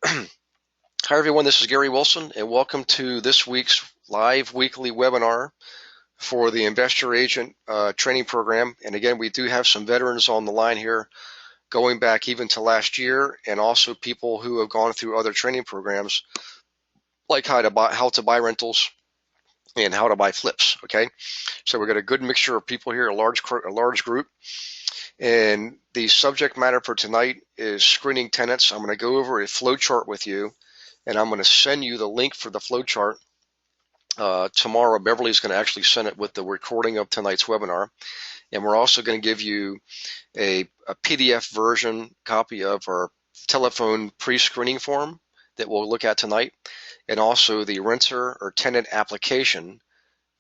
Hi everyone, this is Gary Wilson and welcome to this week's live weekly webinar for the Investor Agent training program. And again, we do have some veterans on the line here going back even to last year, and also people who have gone through other training programs like how to buy rentals and how to buy flips. Okay, so we've got a good mixture of people here, a large group. And the subject matter for tonight is screening tenants. I'm going to go over a flow chart with you, and I'm going to send you the link for the flow chart tomorrow. Beverly's going to actually send it with the recording of tonight's webinar. And we're also going to give you a PDF version copy of our telephone pre-screening form that we'll look at tonight, and also the renter or tenant application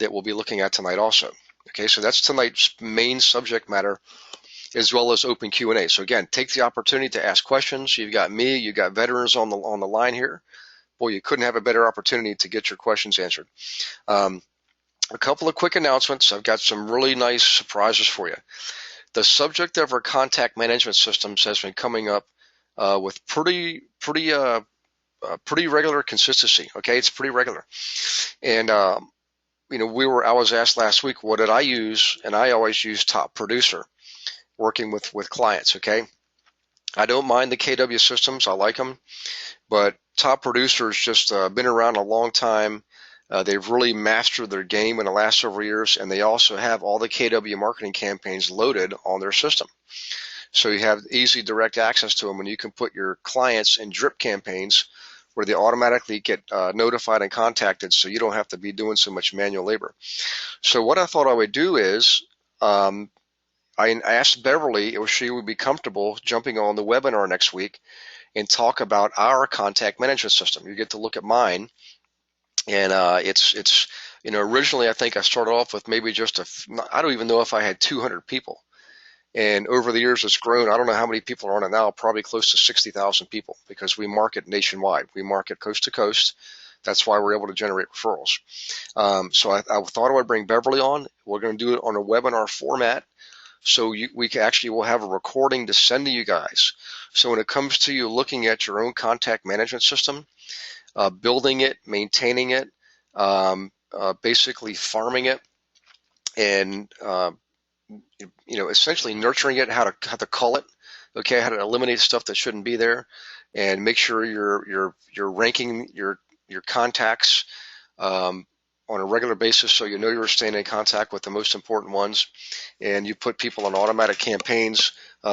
that we'll be looking at tonight also. Okay, so that's tonight's main subject matter, as well as open Q&A. So again, take the opportunity to ask questions. You've got me, you've got veterans on the line here. Boy, you couldn't have a better opportunity to get your questions answered. A couple of quick announcements. I've got some really nice surprises for you. The subject of our contact management systems has been coming up with pretty regular consistency. Okay, it's pretty regular. And I was asked last week, what did I use? And I always use Top Producer working with clients. Okay, I don't mind the KW systems. I like them, but Top Producer's just been around a long time. They've really mastered their game in the last several years, and they also have all the KW marketing campaigns loaded on their system. So you have easy direct access to them, and you can put your clients in drip campaigns where they automatically get notified and contacted, so you don't have to be doing so much manual labor. So what I thought I would do is I asked Beverly if she would be comfortable jumping on the webinar next week and talk about our contact management system. You get to look at mine, and it's originally I think I started off with maybe just I don't even know if I had 200 people, and over the years it's grown. I don't know how many people are on it now, probably close to 60,000 people, because we market nationwide. We market coast to coast. That's why we're able to generate referrals. So I thought I would bring Beverly on. We're going to do it on a webinar format. So we actually will have a recording to send to you guys. So when it comes to you looking at your own contact management system, building it, maintaining it, basically farming it, and essentially nurturing it, how to cull it, okay, how to eliminate stuff that shouldn't be there, and make sure you're ranking your contacts on a regular basis, so you know you're staying in contact with the most important ones, and you put people on automatic campaigns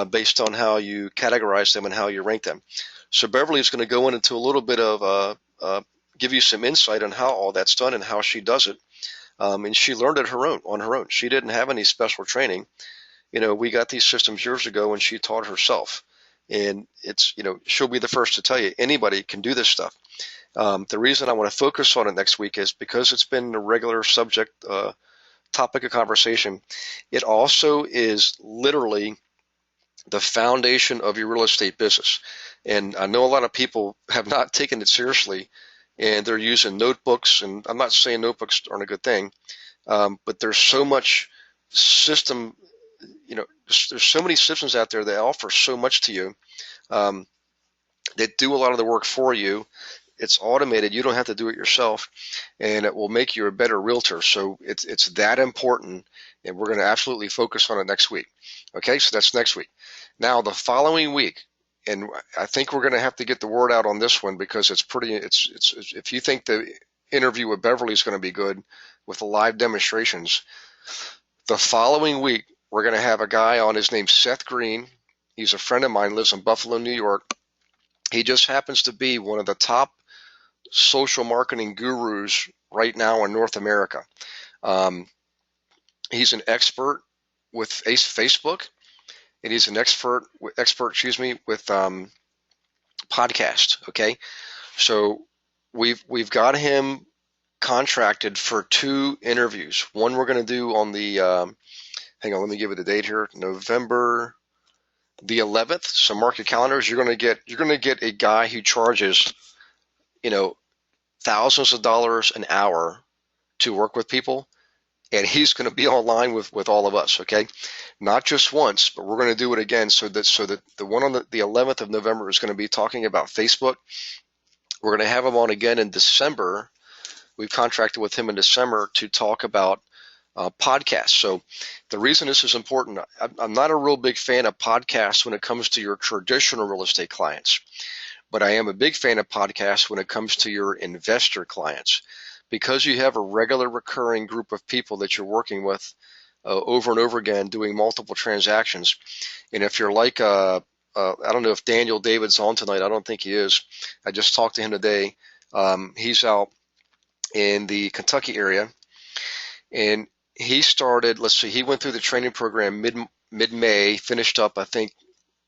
based on how you categorize them and how you rank them. So Beverly is going to go into a little bit of give you some insight on how all that's done and how she does it. And she learned it on her own. She didn't have any special training. We got these systems years ago, and she taught herself. And she'll be the first to tell you anybody can do this stuff. The reason I want to focus on it next week is because it's been a regular subject, topic of conversation. It also is literally the foundation of your real estate business. And I know a lot of people have not taken it seriously, and they're using notebooks. And I'm not saying notebooks aren't a good thing, but there's so much system, there's so many systems out there that offer so much to you, that do a lot of the work for you. It's automated. You don't have to do it yourself, and it will make you a better realtor. So it's that important, and we're going to absolutely focus on it next week. Okay, so that's next week. Now the following week, and I think we're going to have to get the word out on this one, because it's if you think the interview with Beverly is going to be good with the live demonstrations, the following week we're going to have a guy on. His name's Seth Green. He's a friend of mine, lives in Buffalo, New York. He just happens to be one of the top social marketing gurus right now in North America. He's an expert with Facebook, and he's an expert with podcast. Okay, so we've got him contracted for 2 interviews. One we're going to do on the hang on, let me give it a date here, November the 11th. So mark your calendars. You're going to get a guy who charges thousands of dollars an hour to work with people, and he's going to be online with all of us. Okay, not just once, but we're going to do it again. So that the one on the 11th of November is going to be talking about Facebook. We're going to have him on again in December. We've contracted with him in December to talk about podcasts. So the reason this is important, I'm not a real big fan of podcasts when it comes to your traditional real estate clients, but I am a big fan of podcasts when it comes to your investor clients, because you have a regular recurring group of people that you're working with over and over again doing multiple transactions. And if you're like, I don't know if Daniel David's on tonight. I don't think he is. I just talked to him today. He's out in the Kentucky area, and he started, let's see, he went through the training program mid-May, finished up, I think,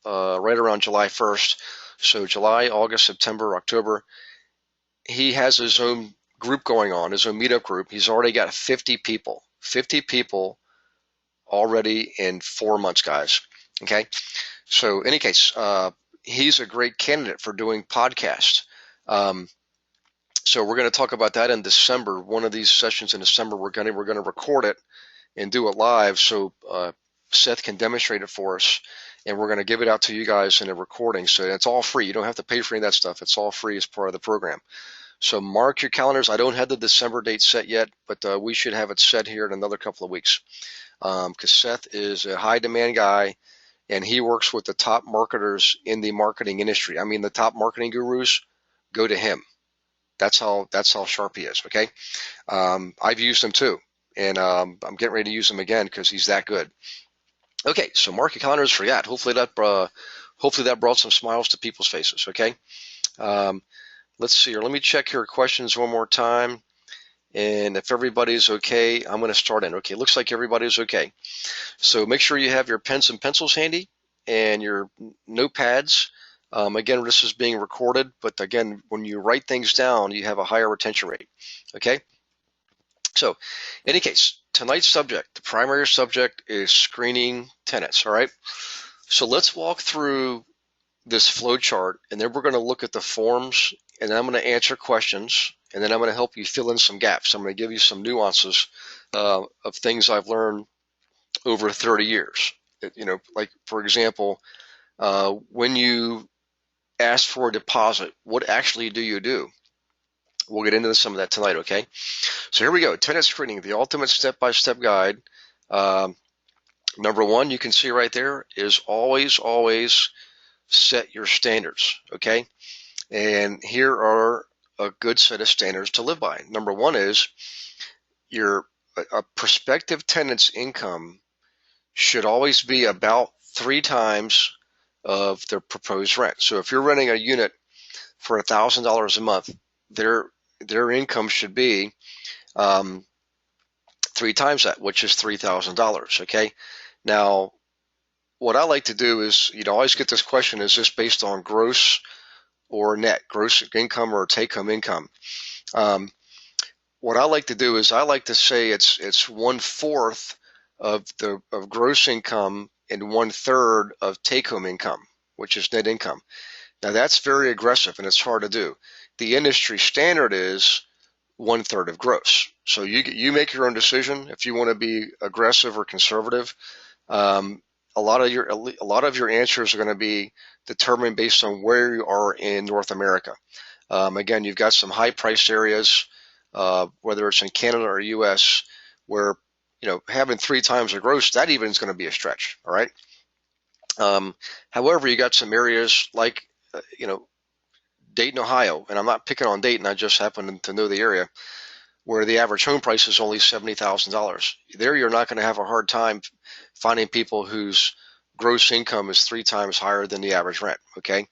right around July 1st. So July, August, September, October, he has his own group going on, his own meetup group. He's already got 50 people already in 4 months, guys. Okay. So in any case, he's a great candidate for doing podcasts. So we're going to talk about that in December. One of these sessions in December, we're going to record it and do it live, so Seth can demonstrate it for us, and we're going to give it out to you guys in a recording. So it's all free. You don't have to pay for any of that stuff. It's all free as part of the program. So mark your calendars. I don't have the December date set yet, but we should have it set here in another couple of weeks, because Seth is a high demand guy, and he works with the top marketers in the marketing industry. I mean, the top marketing gurus go to him. That's how sharp he is. Okay, I've used him too, and I'm getting ready to use him again because he's that good. Okay, so mark your calendars for that. Hopefully that brought some smiles to people's faces. Okay, let's see here. Let me check your questions one more time, and if everybody's okay, I'm going to start in. Okay, looks like everybody's okay. So make sure you have your pens and pencils handy and your notepads. Again, this is being recorded, but again, when you write things down, you have a higher retention rate. Okay? So, in any case, tonight's subject, the primary subject is screening tenants. All right? So let's walk through this flow chart, and then we're going to look at the forms, and then I'm going to answer questions, and then I'm going to help you fill in some gaps. I'm going to give you some nuances of things I've learned over 30 years. You know, like, for example, when you ask for a deposit, what actually do you do? We'll get into some of that tonight, okay? So here we go. Tenant screening, the ultimate step-by-step guide. Number one, you can see right there, is always set your standards, okay? And here are a good set of standards to live by. Number one is a prospective tenant's income should always be about 3 times of their proposed rent. So if you're renting a unit for $1,000 a month, their income should be 3 times that, which is $3,000. Okay. Now, what I like to do is, I always get this question: is this based on gross or net, gross income or take-home income? What I like to do is I like to say it's 1/4 of gross income and 1/3 of take-home income, which is net income. Now that's very aggressive and it's hard to do. The industry standard is 1/3 of gross. So you make your own decision if you want to be aggressive or conservative. A lot of your answers are going to be determined based on where you are in North America. Again, you've got some high-priced areas, whether it's in Canada or U.S., where having 3 times the gross, that even is going to be a stretch. All right. However, you got some areas like Dayton, Ohio, and I'm not picking on Dayton. I just happen to know the area, where the average home price is only $70,000. There, you're not going to have a hard time finding people whose gross income is 3 times higher than the average rent. Okay.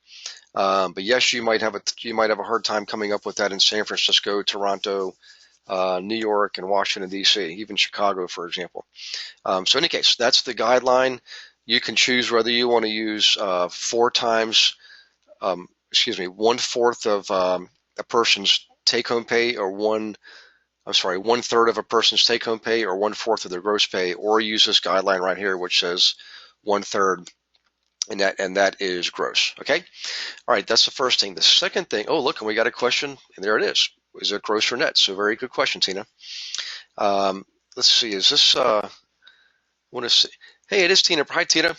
But yes, you might have a hard time coming up with that in San Francisco, Toronto, New York, and Washington, D.C., even Chicago, for example. So in any case, that's the guideline. You can choose whether you want to use 4 times, 1/4 of a person's take-home pay, or 1/3 of a person's take-home pay, or 1/4 of their gross pay, or use this guideline right here, which says 1/3, and that is gross. Okay. All right. That's the first thing. The second thing. Oh, look, and we got a question, and there it is. Is it gross or net? So very good question, Tina. let's see, is this, want to see, hey, it is Tina. Hi, Tina.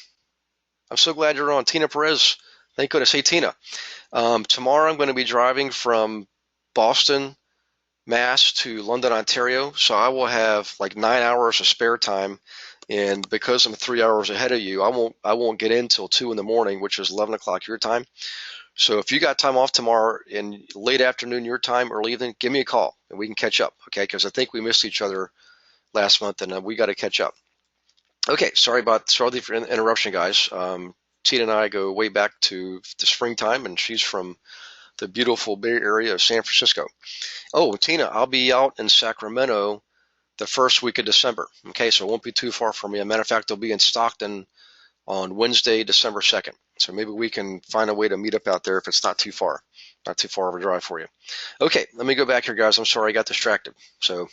I'm so glad you're on. Tina Perez. Thank goodness. Hey, Tina. Tomorrow I'm going to be driving from Boston, Mass to London, Ontario. So I will have like 9 hours of spare time. And because I'm 3 hours ahead of you, I won't get in till 2 in the morning, which is 11 o'clock your time. So if you got time off tomorrow in late afternoon your time, early evening, give me a call and we can catch up. Okay, because I think we missed each other last month and we got to catch up. Okay, sorry for the interruption, guys. Tina and I go way back to the springtime, and she's from the beautiful Bay Area of San Francisco. Oh, Tina, I'll be out in Sacramento the first week of December. Okay, so it won't be too far from me. As a matter of fact, I'll be in Stockton on Wednesday, December 2nd. So maybe we can find a way to meet up out there if it's not too far of a drive for you. Okay, let me go back here, guys. I'm sorry I got distracted. So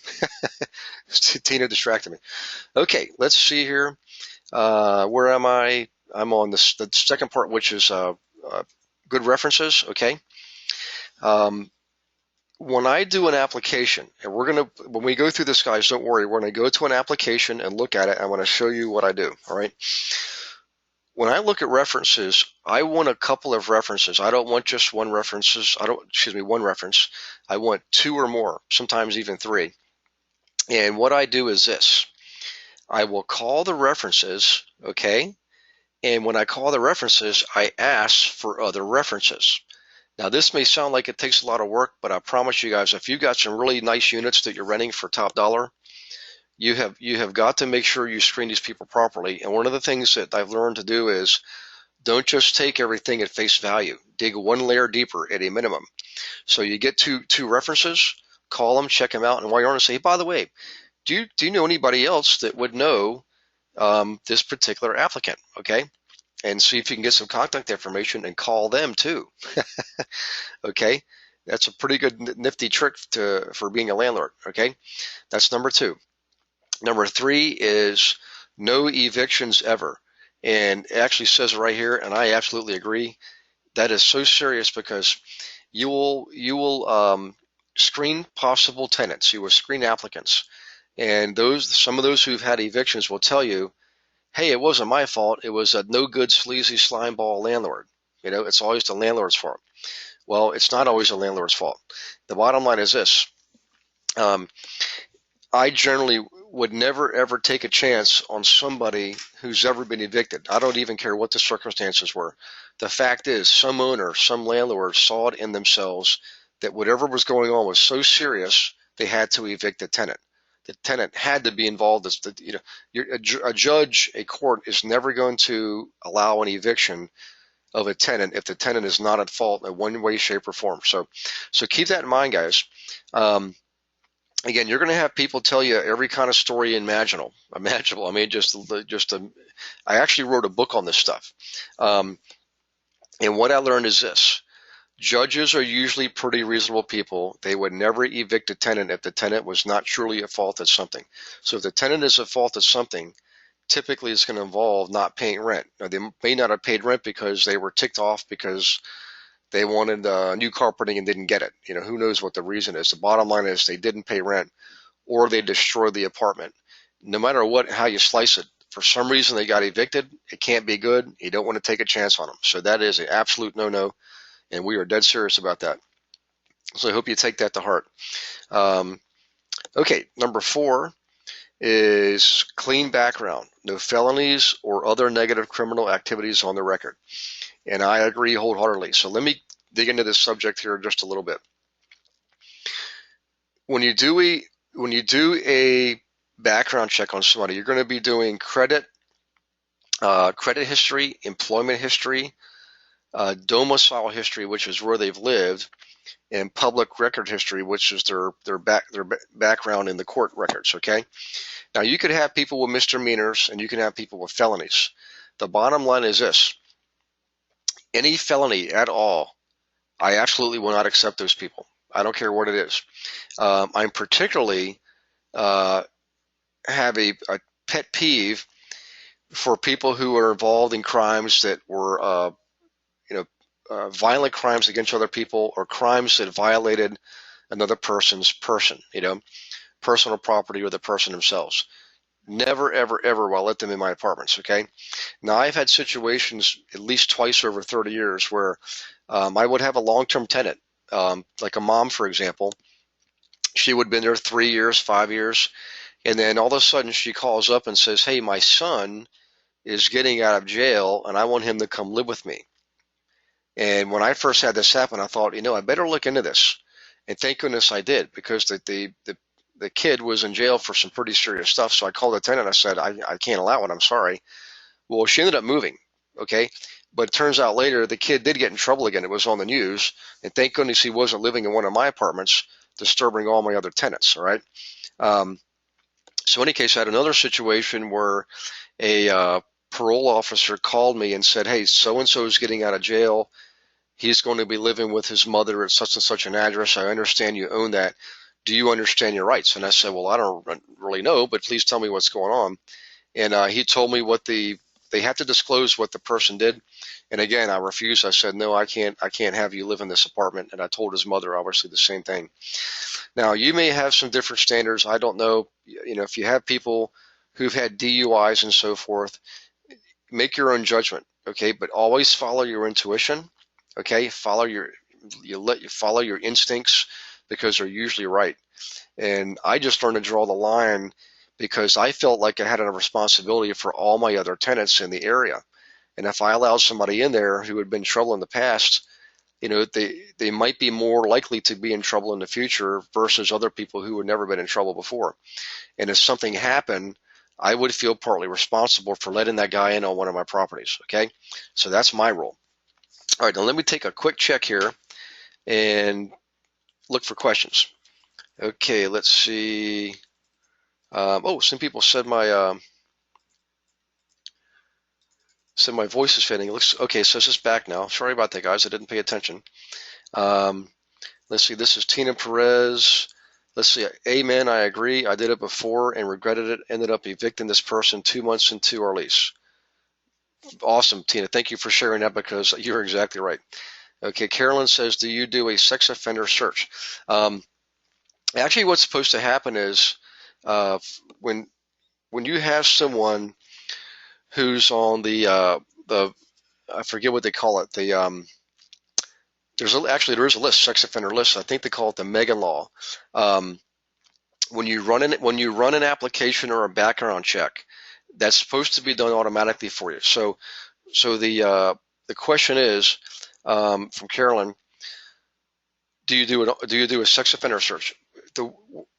Tina distracted me. Okay, let's see here. Where am I? I'm on the second part, which is good references. Okay. When I do an application, and when we go through this, guys, don't worry. We're going to go to an application and look at it. I want to show you what I do. All right. When I look at references, I want a couple of references. I don't want just one references. One reference. I want two or more, sometimes even three. And what I do is this. I will call the references, okay? And when I call the references, I ask for other references. Now, this may sound like it takes a lot of work, but I promise you guys, if you've got some really nice units that you're renting for top dollar, you have got to make sure you screen these people properly. And one of the things that I've learned to do is don't just take everything at face value. Dig one layer deeper at a minimum. So you get two references, call them, check them out, and while you're on it, say, hey, by the way, do you know anybody else that would know this particular applicant? Okay. And see if you can get some contact information and call them too. Okay, that's a pretty good nifty trick for being a landlord. Okay, that's number two. Number three is no evictions ever. And it actually says right here, and I absolutely agree. That is so serious because you will screen possible tenants. You will screen applicants, and some of those who've had evictions will tell you, hey, it wasn't my fault. It was a no good, sleazy, slimeball landlord. It's always the landlord's fault. Well, it's not always the landlord's fault. The bottom line is this. I generally would never, ever take a chance on somebody who's ever been evicted. I don't even care what the circumstances were. The fact is, some owner, some landlord saw it in themselves that whatever was going on was so serious, they had to evict the tenant. The tenant had to be involved. A judge, a court is never going to allow an eviction of a tenant if the tenant is not at fault in one way, shape, or form. So keep that in mind, guys. Again, you're going to have people tell you every kind of story imaginable. I mean, I actually wrote a book on this stuff. And what I learned is this. Judges are usually pretty reasonable people. They would never evict a tenant if the tenant was not truly at fault at something. So if the tenant is at fault at something, typically it's going to involve not paying rent. Now, they may not have paid rent because they were ticked off because they wanted new carpeting and didn't get it. Who knows what the reason is. The bottom line is they didn't pay rent or they destroyed the apartment. No matter how you slice it, for some reason they got evicted. It can't be good. You don't want to take a chance on them. So that is an absolute no-no. And we are dead serious about that. So I hope you take that to heart. Okay, number 4 is clean background, no felonies or other negative criminal activities on the record. And I agree wholeheartedly. So let me dig into this subject here just a little bit. When you do a background check on somebody, you're going to be doing credit history, employment history, domicile history, which is where they've lived, and public record history, which is their background in the court records. Okay. Now you could have people with misdemeanors and you can have people with felonies. The bottom line is this: any felony at all, I absolutely will not accept those people. I don't care what it is. I'm particularly have a pet peeve for people who are involved in crimes that were violent crimes against other people or crimes that violated another person's person. personal property or the person themselves. Never, ever, ever will I let them in my apartments, okay? Now, I've had situations at least twice over 30 years where I would have a long-term tenant, like a mom, for example. She would have been there 3 years, 5 years, and then all of a sudden she calls up and says, hey, my son is getting out of jail and I want him to come live with me. And when I first had this happen, I thought, I better look into this. And thank goodness I did, because the kid was in jail for some pretty serious stuff. So I called the tenant. I said, I can't allow it. I'm sorry. Well, she ended up moving. Okay. But it turns out later the kid did get in trouble again. It was on the news. And thank goodness he wasn't living in one of my apartments, disturbing all my other tenants. All right. So in any case, I had another situation where a parole officer called me and said, hey, so-and-so is getting out of jail. He's going to be living with his mother at such and such an address. I understand you own that. Do you understand your rights? And I said, well, I don't really know, but please tell me what's going on. And he told me they had to disclose what the person did. And again, I refused. I said, no, I can't have you live in this apartment. And I told his mother, obviously, the same thing. Now, you may have some different standards. I don't know. If you have people who've had DUIs and so forth, make your own judgment, okay? But always follow your intuition, okay? Follow your instincts, because they're usually right. And I just learned to draw the line because I felt like I had a responsibility for all my other tenants in the area. And if I allowed somebody in there who had been in trouble in the past, they might be more likely to be in trouble in the future versus other people who had never been in trouble before. And if something happened, I would feel partly responsible for letting that guy in on one of my properties, okay? So that's my rule. All right, now let me take a quick check here and look for questions. Okay, let's see. Some people said my voice is fading. It looks okay. So it's just back now. Sorry about that, guys. I didn't pay attention. Let's see. This is Tina Perez. Let's see. Amen. I agree. I did it before and regretted it. Ended up evicting this person 2 months into our lease. Awesome, Tina. Thank you for sharing that, because you're exactly right. Okay. Carolyn says, do you do a sex offender search? Actually, what's supposed to happen is when you have someone who's on the I forget what they call it. There is a list, sex offender list. I think they call it the Megan Law. When you run an application or a background check, that's supposed to be done automatically for you. So the question is from Carolyn, do you do a sex offender search?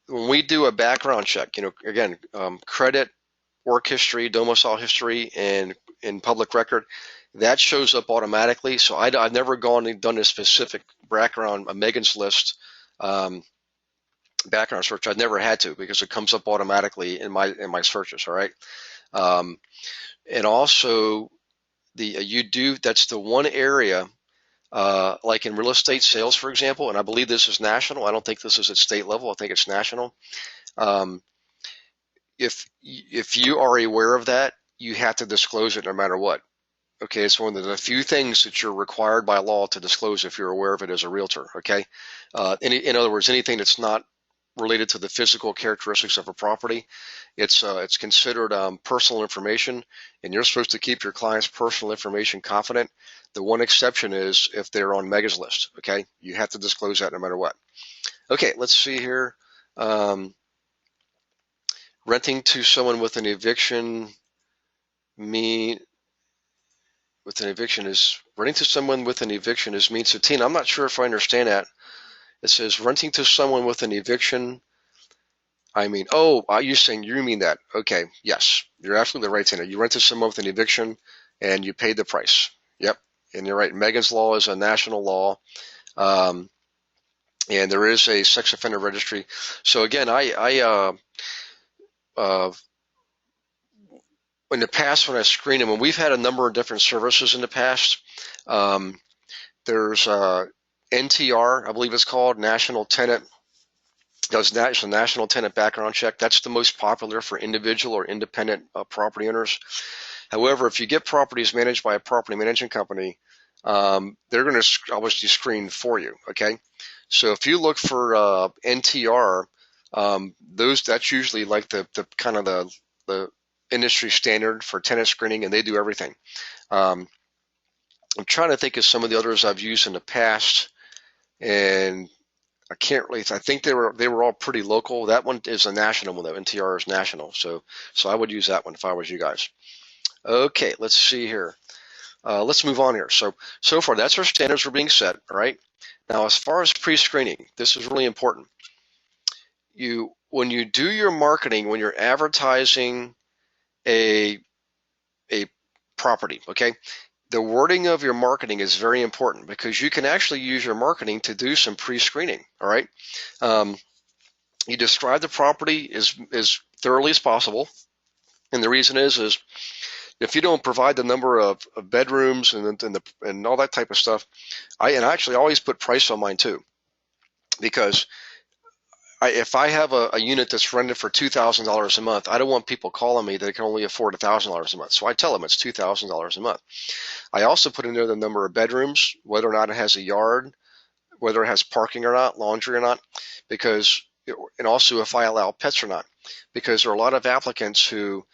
When we do a background check, again, credit, work history, domicile history, and in public record, that shows up automatically. So I've never gone and done a specific background, a Megan's List background search. I've never had to, because it comes up automatically in my searches. All right, and also that's the one area. Like in real estate sales, for example, and I believe this is national. I don't think this is at state level. I think it's national. If you are aware of that, you have to disclose it no matter what. Okay, it's one of the few things that you're required by law to disclose if you're aware of it as a realtor. Okay, in other words, anything that's not related to the physical characteristics of a property, it's considered personal information, and you're supposed to keep your client's personal information confident. The one exception is if they're on Mega's list. Okay, you have to disclose that no matter what. Okay, let's see here. Renting to someone with an eviction renting to someone with an eviction is mean. So Tina, I'm not sure if I understand that. It says renting to someone with an eviction. You're saying you mean that? Okay, yes, you're absolutely right, Tina. You rent to someone with an eviction, and you paid the price. Yep, and you're right. Megan's Law is a national law, and there is a sex offender registry. So again, in the past when I screen them, and we've had a number of different services in the past. There's NTR, I believe it's called, National Tenant. Does National Tenant Background Check. That's the most popular for individual or independent property owners. However, if you get properties managed by a property management company, they're going to obviously screen for you. Okay, so if you look for NTR, That's usually like the kind of the industry standard for tenant screening, and they do everything. I'm trying to think of some of the others I've used in the past, and I can't really. I think they were all pretty local. That one is a national one, though. NTR is national, so I would use that one if I was you guys. Okay, let's see here. Let's move on here. So far, that's our standards were being set. All right. Now, as far as pre-screening, this is really important. When you do your marketing, when you're advertising a property, okay, the wording of your marketing is very important because you can actually use your marketing to do some pre-screening. All right. You describe the property as thoroughly as possible, and the reason is if you don't provide the number of bedrooms and all that type of stuff, I actually always put price on mine too, because if I have a unit that's rented for $2,000 a month, I don't want people calling me that can only afford $1,000 a month. So I tell them it's $2,000 a month. I also put in there the number of bedrooms, whether or not it has a yard, whether it has parking or not, laundry or not, and also if I allow pets or not, because there are a lot of applicants who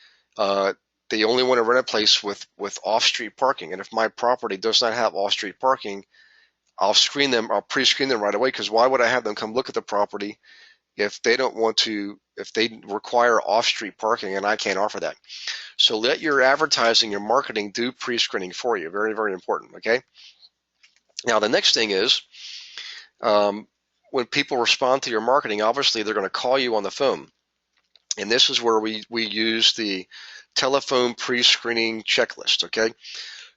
they only want to rent a place with off-street parking. And if my property does not have off-street parking, I'll pre-screen them right away, because why would I have them come look at the property if they require off-street parking and I can't offer that? So let your advertising, your marketing do pre-screening for you. Very, very important, okay? Now, the next thing is when people respond to your marketing, obviously they're going to call you on the phone. And this is where we use the telephone pre-screening checklist, okay?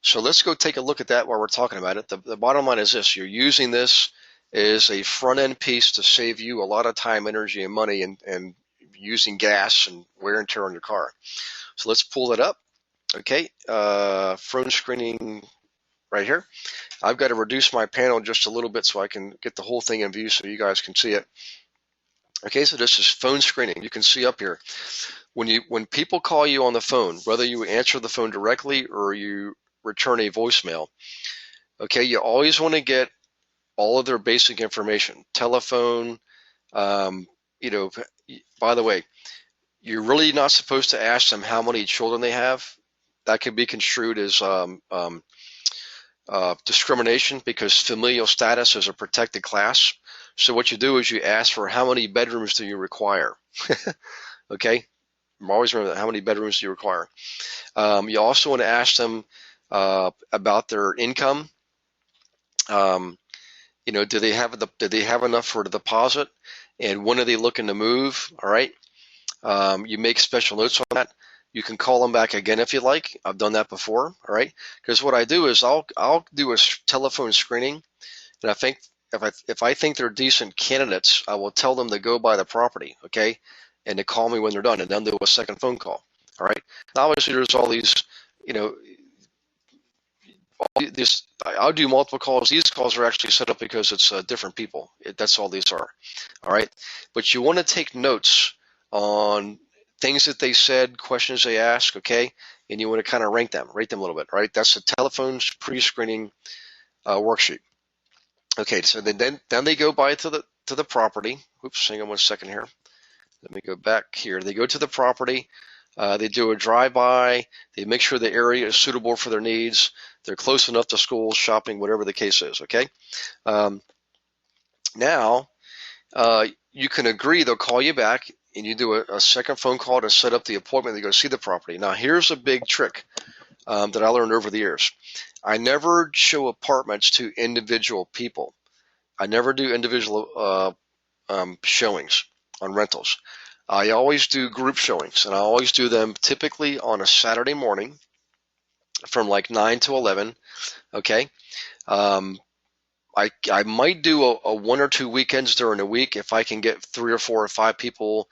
So let's go take a look at that while we're talking about it. The bottom line is this: you're using this as a front-end piece to save you a lot of time, energy, and money, and using gas and wear and tear on your car. So let's pull that up, okay? Phone screening right here. I've got to reduce my panel just a little bit so I can get the whole thing in view so you guys can see it. Okay, so this is phone screening. You can see up here. When people call you on the phone, whether you answer the phone directly or you return a voicemail, okay, you always want to get all of their basic information. Telephone, by the way, you're really not supposed to ask them how many children they have. That could be construed as discrimination, because familial status is a protected class. So what you do is you ask for how many bedrooms do you require. Okay, always remember that. How many bedrooms do you require? You also want to ask them about their income. Do they have enough for the deposit, and when are they looking to move? All right. You make special notes on that. You can call them back again if you like. I've done that before. All right. Because what I do is I'll do a telephone screening, and if I think they're decent candidates, I will tell them to go by the property, okay, and to call me when they're done, and then do a second phone call. All right. Now, obviously, there's all these, I'll do multiple calls. These calls are actually set up because it's different people. That's all these are. All right. But you want to take notes on things that they said, questions they ask, okay, and you want to kind of rate them a little bit. All right. That's the telephone pre-screening worksheet. Okay, so then they go by to the property. Oops, hang on one second here. Let me go back here. They go to the property. They do a drive-by. They make sure the area is suitable for their needs. They're close enough to school, shopping, whatever the case is. Okay. Now you can agree. They'll call you back, and you do a second phone call to set up the appointment to go see the property. Now, here's a big trick that I learned over the years. I never show apartments to individual people. I never do individual showings on rentals. I always do group showings, and I always do them typically on a Saturday morning from like 9 to 11. Okay. I might do a 1 or 2 weekends during the week if I can get 3 or 4 or 5 people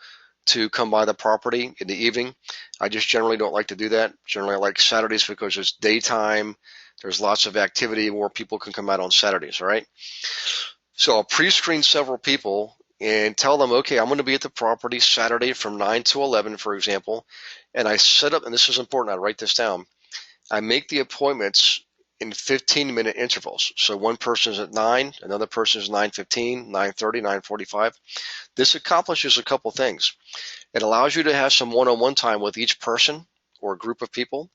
to come by the property in the evening. I just generally don't like to do that. Generally, I like Saturdays because it's daytime. There's lots of activity. More people can come out on Saturdays, all right? So I'll pre-screen several people and tell them, okay, I'm going to be at the property Saturday from 9 to 11, for example, and I set up, and this is important, I write this down, I make the appointments in 15-minute intervals. So one person's at 9, another person's 9:15, 9:30, 9:45. This accomplishes a couple things. It allows you to have some one-on-one time with each person or a group of people,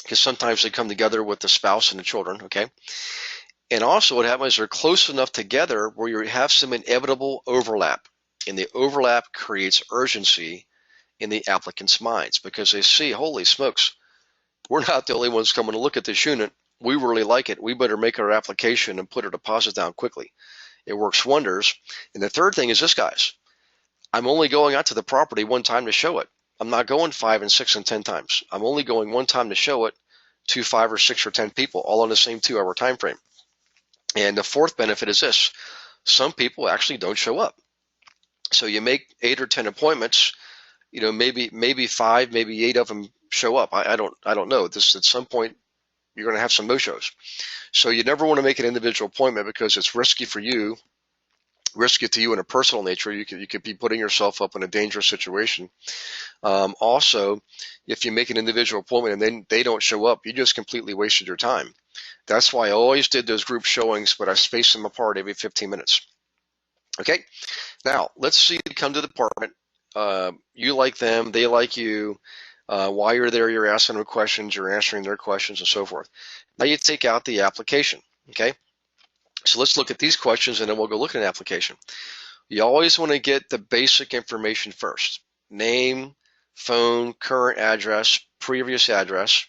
because sometimes they come together with the spouse and the children, okay? And also what happens is they're close enough together where you have some inevitable overlap. And the overlap creates urgency in the applicants' minds because they see, holy smokes, we're not the only ones coming to look at this unit. We really like it. We better make our application and put our deposit down quickly. It works wonders. And the third thing is this, guys. I'm only going out to the property one time to show it. I'm not going 5 and 6 and 10 times. I'm only going one time to show it to 5 or 6 or 10 people, all on the same 2-hour time frame. And the fourth benefit is this. Some people actually don't show up. So you make 8 or 10 appointments, maybe 5, maybe 8 of them show up. I don't know. This at some point you're going to have some no-shows. So you never want to make an individual appointment because it's risky for you, risky to you in a personal nature. You could be putting yourself up in a dangerous situation. Also, if you make an individual appointment and then they don't show up, you just completely wasted your time. That's why I always did those group showings, but I spaced them apart every 15 minutes. Okay, now let's see you come to the department. You like them, they like you. While you're there, you're asking them questions, you're answering their questions, and so forth. Now you take out the application, okay? So let's look at these questions, and then we'll go look at an application. You always want to get the basic information first. Name, phone, current address, previous address.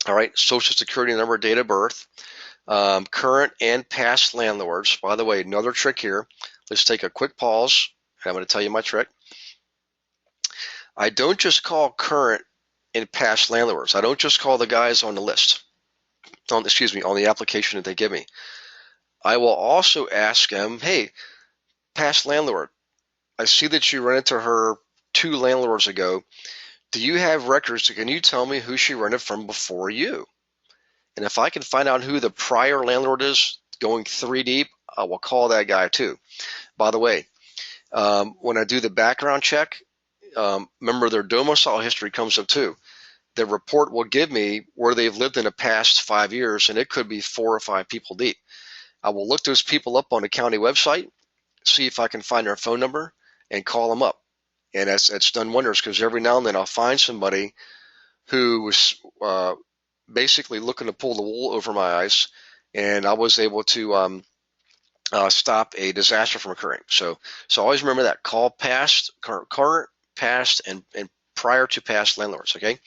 All right, social security number, date of birth, current and past landlords. By the way, another trick here. Let's take a quick pause, and I'm going to tell you my trick. I don't just call current and past landlords. I don't just call the guys on the list, on the application that they give me. I will also ask them, hey, past landlord, I see that you rented to her 2 landlords ago. Do you have records? Can you tell me who she rented from before you? And if I can find out who the prior landlord is, going 3 deep, I will call that guy too. By the way, when I do the background check, remember their domicile history comes up too. The report will give me where they've lived in the past 5 years, and it could be 4 or 5 people deep. I will look those people up on the county website, see if I can find their phone number, and call them up. And that's done wonders because every now and then I'll find somebody who was basically looking to pull the wool over my eyes, and I was able to stop a disaster from occurring. So always remember that. Call past, current, past, and prior to past landlords, okay?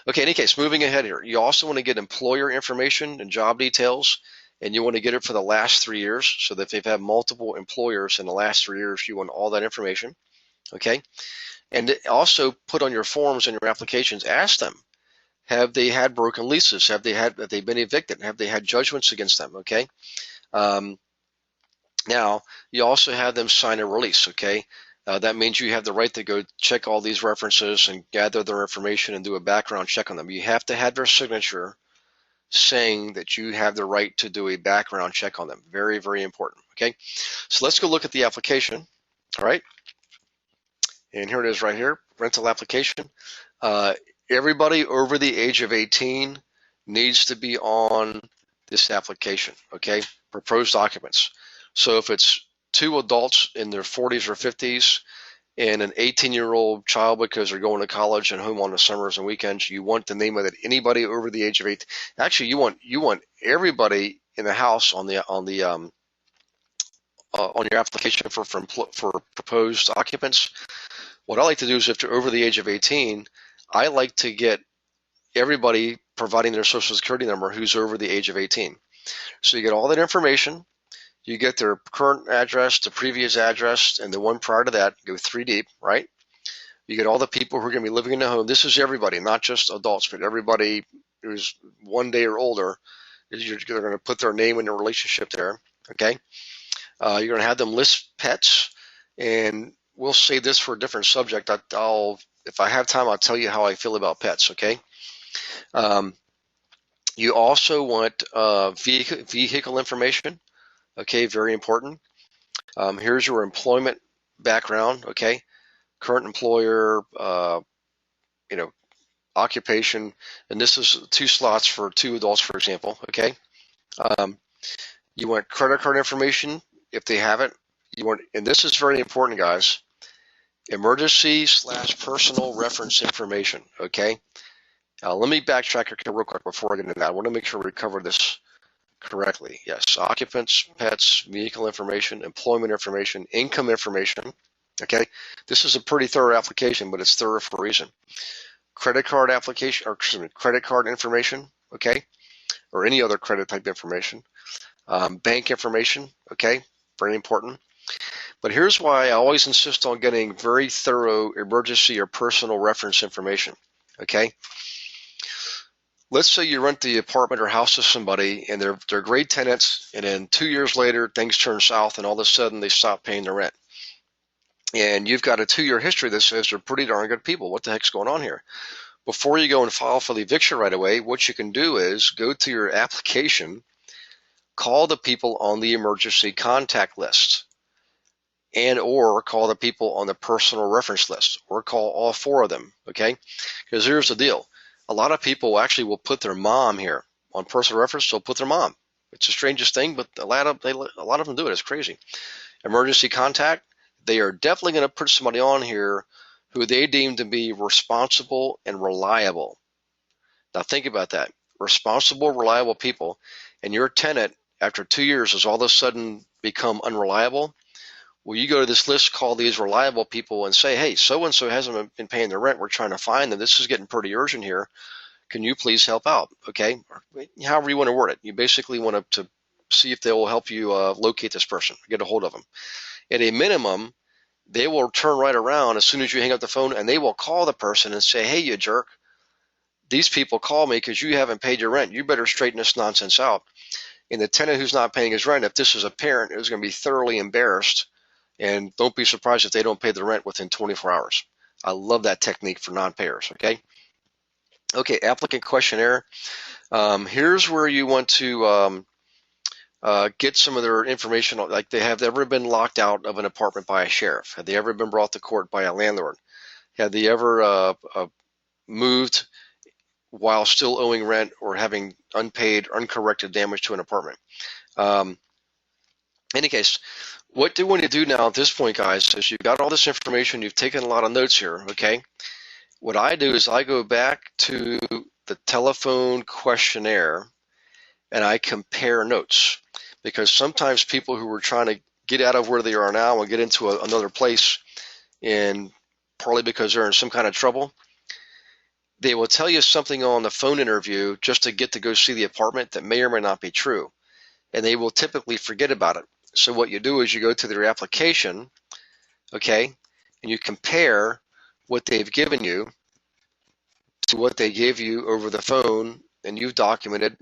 Okay, in any case, moving ahead here, you also want to get employer information and job details, and you want to get it for the last 3 years, so that if they've had multiple employers in the last 3 years, you want all that information, okay? And also put on your forms and your applications, ask them, have they had broken leases? Have they been evicted? Have they had judgments against them, okay? Now, you also have them sign a release, okay? That means you have the right to go check all these references and gather their information and do a background check on them. You have to have their signature saying that you have the right to do a background check on them. Very, very important, okay? So let's go look at the application, all right? And here it is right here, rental application. Everybody over the age of 18 needs to be on this application, okay? Proposed occupants. So if it's 2 adults in their 40s or 50s and an 18-year-old child because they're going to college and home on the summers and weekends, you want the name of it. Anybody over the age of 18. Actually, you want everybody in the house on your application for proposed occupants. What I like to do is if they're over the age of 18, I like to get everybody providing their social security number who's over the age of 18. So you get all that information. You get their current address, the previous address, and the one prior to that. Go 3 deep, right? You get all the people who are going to be living in the home. This is everybody, not just adults, but everybody who's 1 day or older. They're going to put their name and their relationship there, okay? You're going to have them list pets, and we'll save this for a different subject. If I have time, I'll tell you how I feel about pets, okay? You also want vehicle information. Okay, very important. Here's your employment background, okay? Current employer, occupation, and this is 2 slots for 2 adults, for example, okay? You want credit card information if they have it. You want, and this is very important, guys, emergency/personal reference information, okay? Let me backtrack here real quick before I get into that. I want to make sure we cover this correctly. Yes, occupants, pets, vehicle information, employment information, income information, okay? This is a pretty thorough application, but it's thorough for a reason. Credit card application, or excuse me, credit card information, okay? Or any other credit type information. Bank information, okay? Very important. But here's why I always insist on getting very thorough emergency or personal reference information, okay? Let's say you rent the apartment or house to somebody and they're great tenants, and then 2 years later things turn south and all of a sudden they stop paying their rent. And you've got a 2-year history that says they're pretty darn good people. What the heck's going on here? Before you go and file for the eviction right away, what you can do is go to your application, call the people on the emergency contact list, and or call the people on the personal reference list, or call all 4 of them, okay? Because here's the deal. A lot of people actually will put their mom here on personal reference. They'll put their mom. It's the strangest thing, but a lot of them do it. It's crazy. Emergency contact, they are definitely going to put somebody on here who they deem to be responsible and reliable. Now think about that. Responsible, reliable people, and your tenant after 2 years has all of a sudden become unreliable. Well, you go to this list, call these reliable people and say, hey, so-and-so hasn't been paying their rent. We're trying to find them. This is getting pretty urgent here. Can you please help out? Okay, however you want to word it. You basically want to see if they will help you locate this person, get a hold of them. At a minimum, they will turn right around as soon as you hang up the phone, and they will call the person and say, hey, you jerk, these people call me because you haven't paid your rent. You better straighten this nonsense out. And the tenant who's not paying his rent, if this is a parent, is going to be thoroughly embarrassed. And don't be surprised if they don't pay the rent within 24 hours. I love that technique for non-payers, okay? Okay, applicant questionnaire. Here's where you want to get some of their information, like they have ever been locked out of an apartment by a sheriff? Have they ever been brought to court by a landlord? Have they ever moved while still owing rent or having unpaid, uncorrected damage to an apartment? In any case, what they want to do now at this point, guys, is you've got all this information, you've taken a lot of notes here, okay? What I do is I go back to the telephone questionnaire and I compare notes, because sometimes people who are trying to get out of where they are now and get into another place, and partly because they're in some kind of trouble, they will tell you something on the phone interview just to get to go see the apartment that may or may not be true, and they will typically forget about it. So what you do is you go to their application, okay, and you compare what they've given you to what they gave you over the phone, and you've documented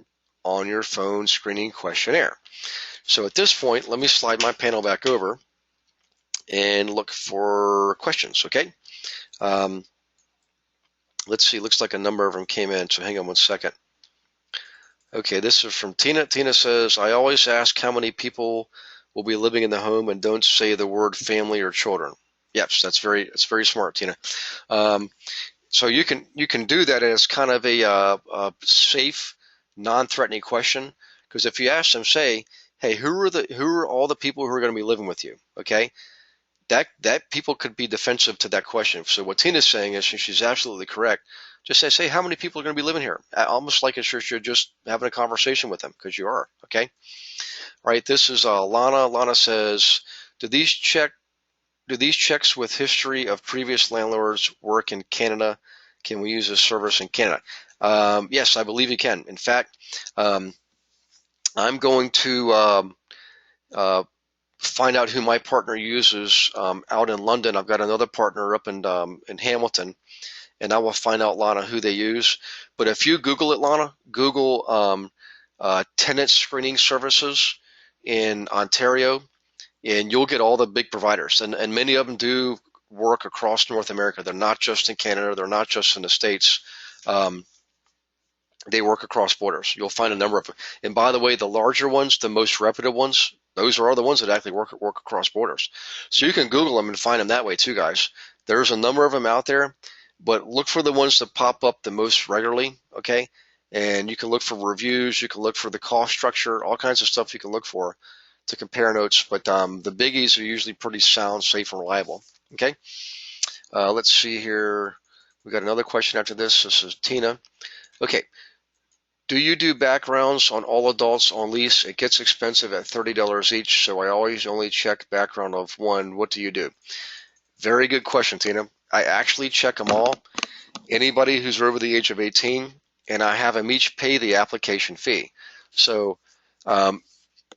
on your phone screening questionnaire. So at this point, let me slide my panel back over and look for questions, okay? Let's see, looks like a number of them came in, so hang on one second. Okay, this is from Tina. Tina says, I always ask how many people will be living in the home and don't say the word family or children. Yes, that's very smart, Tina. So you can do that as kind of a safe, non-threatening question, because if you ask them, say, hey, who are all the people who are going to be living with you? Okay, that people could be defensive to that question. So what Tina's saying is, she's absolutely correct. Just say, how many people are going to be living here? Almost like it's you're just having a conversation with them, because you are. Okay. All right. This is Lana. Lana says, do these checks with history of previous landlords work in Canada? Can we use this service in Canada? Yes, I believe you can. In fact, I'm going to find out who my partner uses out in London. I've got another partner up in Hamilton, and I will find out, Lana, who they use. But if you Google it, Lana, Google tenant screening services in Ontario, and you'll get all the big providers. And many of them do work across North America. They're not just in Canada. They're not just in the States. They work across borders. You'll find a number of them. And by the way, the larger ones, the most reputable ones, those are the ones that actually work across borders. So you can Google them and find them that way too, guys. There's a number of them out there. but look for the ones that pop up the most regularly, okay? And you can look for reviews, you can look for the cost structure, all kinds of stuff you can look for to compare notes, but the biggies are usually pretty sound, safe, and reliable, okay? Let's see here. We got another question after this. This is Tina. Okay. Do you do backgrounds on all adults on lease? It gets expensive at $30 each, so I always only check background of one. What do you do? Very good question, Tina. I actually check them all. Anybody who's over the age of 18, and I have them each pay the application fee. So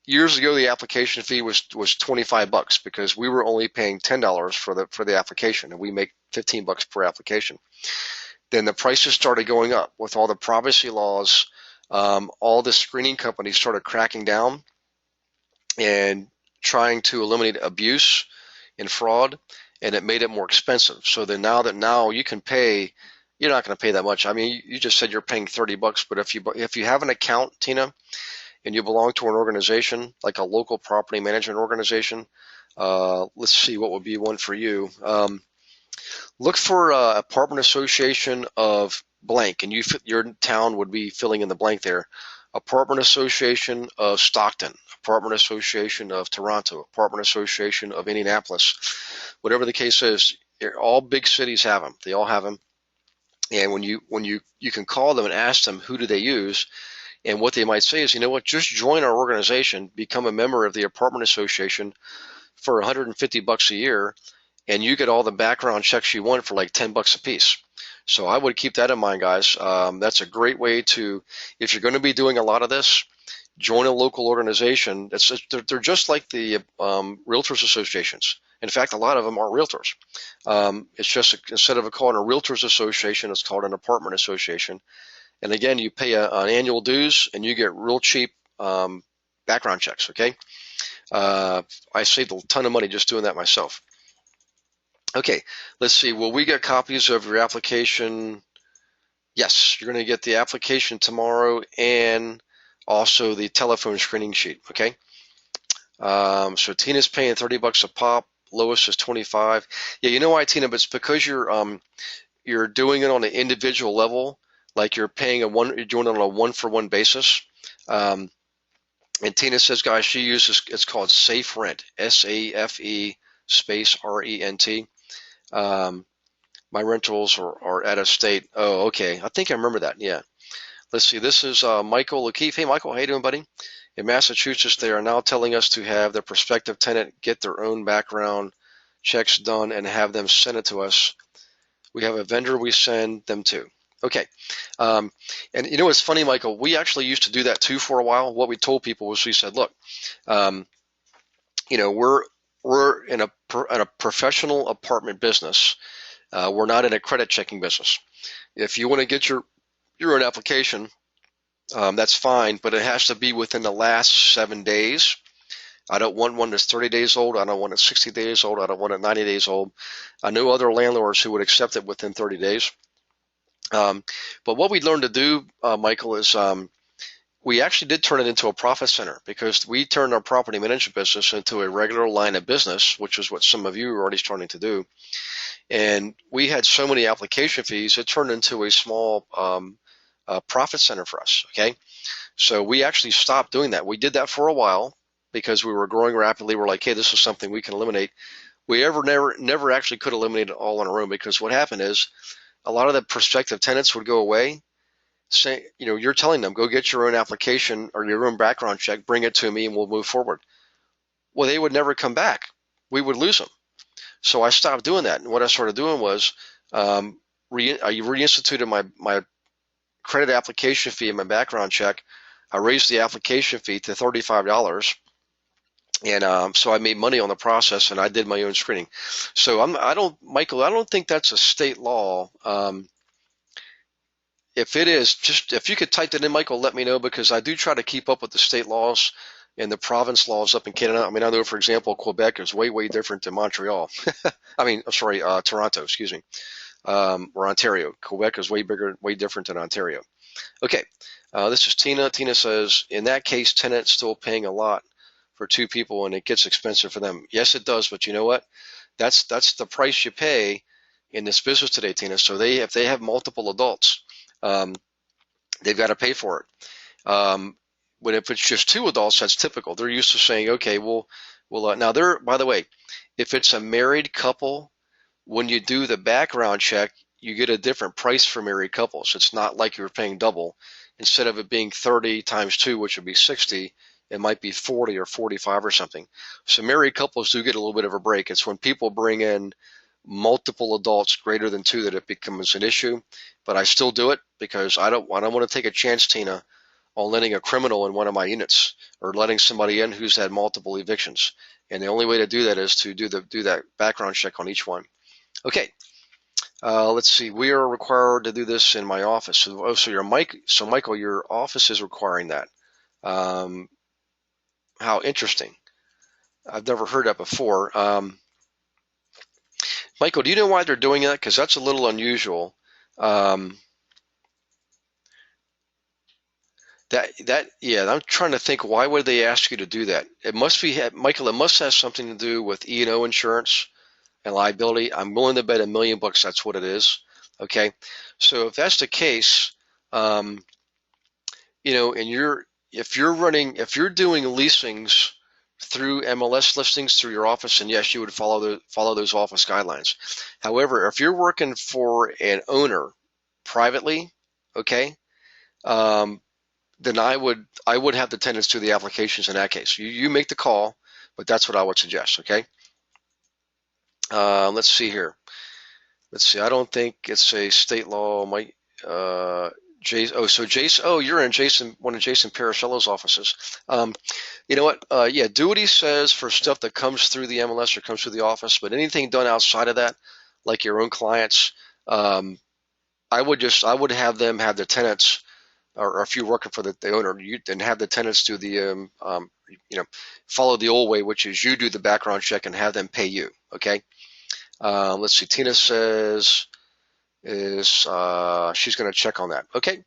years ago, the application fee was $25 because we were only paying $10 for the application, and we make $15 per application. Then the prices started going up with all the privacy laws. All the screening companies started cracking down and trying to eliminate abuse and fraud, and it made it more expensive. So then now you can pay, you're not going to pay that much. I mean, you just said you're paying $30, but if you have an account, Tina, and you belong to an organization like a local property management organization, let's see what would be one for you. Look for apartment association of blank, and your town would be filling in the blank there. Apartment Association of Stockton, Apartment Association of Toronto, Apartment Association of Indianapolis. Whatever the case is, all big cities have them. They all have them. And when you can call them and ask them who do they use, and what they might say is, you know what, just join our organization, become a member of the Apartment Association for $150 a year, and you get all the background checks you want for like $10 a piece. So I would keep that in mind, guys. That's a great way to, if you're going to be doing a lot of this, join a local organization. They're just like the realtors associations. In fact, a lot of them aren't realtors. It's just instead of calling a realtors association, it's called an apartment association. And again, you pay an annual dues, and you get real cheap background checks. Okay, I saved a ton of money just doing that myself. Okay, let's see. Will we get copies of your application? Yes, you're going to get the application tomorrow and also the telephone screening sheet. Okay. So Tina's paying $30 a pop. Lois is 25. Yeah, you know why, Tina? But it's because you're doing it on an individual level, like you're doing it on a one-for-one basis. And Tina says, guys, she uses, it's called Safe Rent, SAFE space RENT. My rentals are out of state. Oh, okay. I think I remember that. Yeah. Let's see. This is Michael O'Keefe. Hey, Michael, how you doing, buddy? In Massachusetts, they are now telling us to have the prospective tenant get their own background checks done and have them send it to us. We have a vendor we send them to. Okay. And you know what's funny, Michael? We actually used to do that too for a while. What we told people was we said, look, you know, we're in a professional apartment business. We're not in a credit checking business. If you want to get your own application, that's fine, but it has to be within the last 7 days. I don't want one that's 30 days old. I don't want it 60 days old. I don't want it 90 days old. I know other landlords who would accept it within 30 days. But what we learned to do, Michael, is we actually did turn it into a profit center because we turned our property management business into a regular line of business, which is what some of you are already starting to do. And we had so many application fees, it turned into a small profit center for us, okay? So we actually stopped doing that. We did that for a while because we were growing rapidly. We're like, hey, this is something we can eliminate. We never actually could eliminate it all on our own because what happened is a lot of the prospective tenants would go away, say, you know, you're telling them, go get your own application or your own background check, bring it to me, and we'll move forward. Well, they would never come back. We would lose them. So I stopped doing that. And what I started doing was I reinstituted my credit application fee and my background check. I raised the application fee to $35. And so I made money on the process, and I did my own screening. So Michael, I don't think that's a state law. If it is, just if you could type that in, Michael, let me know because I do try to keep up with the state laws and the province laws up in Canada. I mean, I know, for example, Quebec is way different than Montreal. I mean, I'm sorry, Toronto, excuse me, or Ontario. Quebec is way bigger, way different than Ontario. Okay, this is Tina. Tina says, in that case, tenant's still paying a lot for two people, and it gets expensive for them. Yes, it does, but you know what? That's the price you pay in this business today, Tina. So if they have multiple adults, they've got to pay for it. But if it's just two adults, that's typical. They're used to saying, okay, now by the way, if it's a married couple, when you do the background check, you get a different price for married couples. It's not like you're paying double. Instead of it being 30 times 2, which would be 60, it might be 40 or 45 or something. So married couples do get a little bit of a break. It's when people bring in multiple adults greater than 2 that it becomes an issue. But I still do it because I don't want to take a chance, Tina, on letting a criminal in one of my units or letting somebody in who's had multiple evictions. And the only way to do that is to do that background check on each one. Okay, let's see. We are required to do this in my office. So Michael, your office is requiring that. How interesting. I've never heard that before. Michael, do you know why they're doing that? Because that's a little unusual. I'm trying to think, why would they ask you to do that? It must be, Michael, it must have something to do with E&O insurance and liability. I'm willing to bet $1 million that's what it is. Okay, so if that's the case, and if you're doing leasings through MLS listings through your office, and yes, you would follow those office guidelines. However, if you're working for an owner privately, okay, then I would have the tenants do the applications in that case. You make the call, but that's what I would suggest. Okay. Let's see here. Let's see. I don't think it's a state law. You're in one of Jason Paracello's offices. You know what? Yeah, do what he says for stuff that comes through the MLS or comes through the office, but anything done outside of that, like your own clients, I would have them have the tenants, or if you're working for the owner, and have the tenants do the, follow the old way, which is you do the background check and have them pay you. Okay. Let's see. Tina says she's going to check on that. Okay.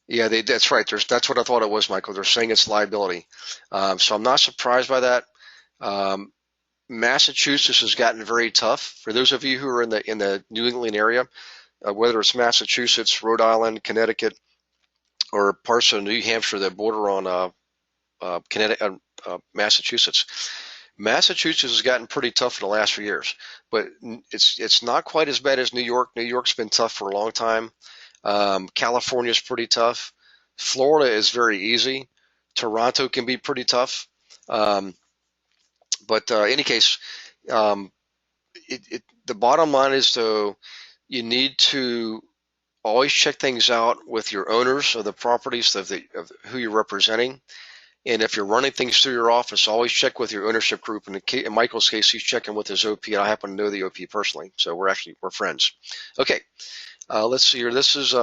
Yeah, that's right. That's what I thought it was, Michael. They're saying it's liability. So I'm not surprised by that. Massachusetts has gotten very tough. For those of you who are in the New England area, whether it's Massachusetts, Rhode Island, Connecticut, or parts of New Hampshire that border on Massachusetts. Massachusetts has gotten pretty tough in the last few years, but it's not quite as bad as New York. New York's been tough for a long time. California's pretty tough. Florida is very easy. Toronto can be pretty tough. But in any case, the bottom line is, though, you need to always check things out with your owners of the properties of who you're representing. And if you're running things through your office, always check with your ownership group. In Michael's case, he's checking with his OP, and I happen to know the OP personally, so we're friends. Okay, let's see here. This is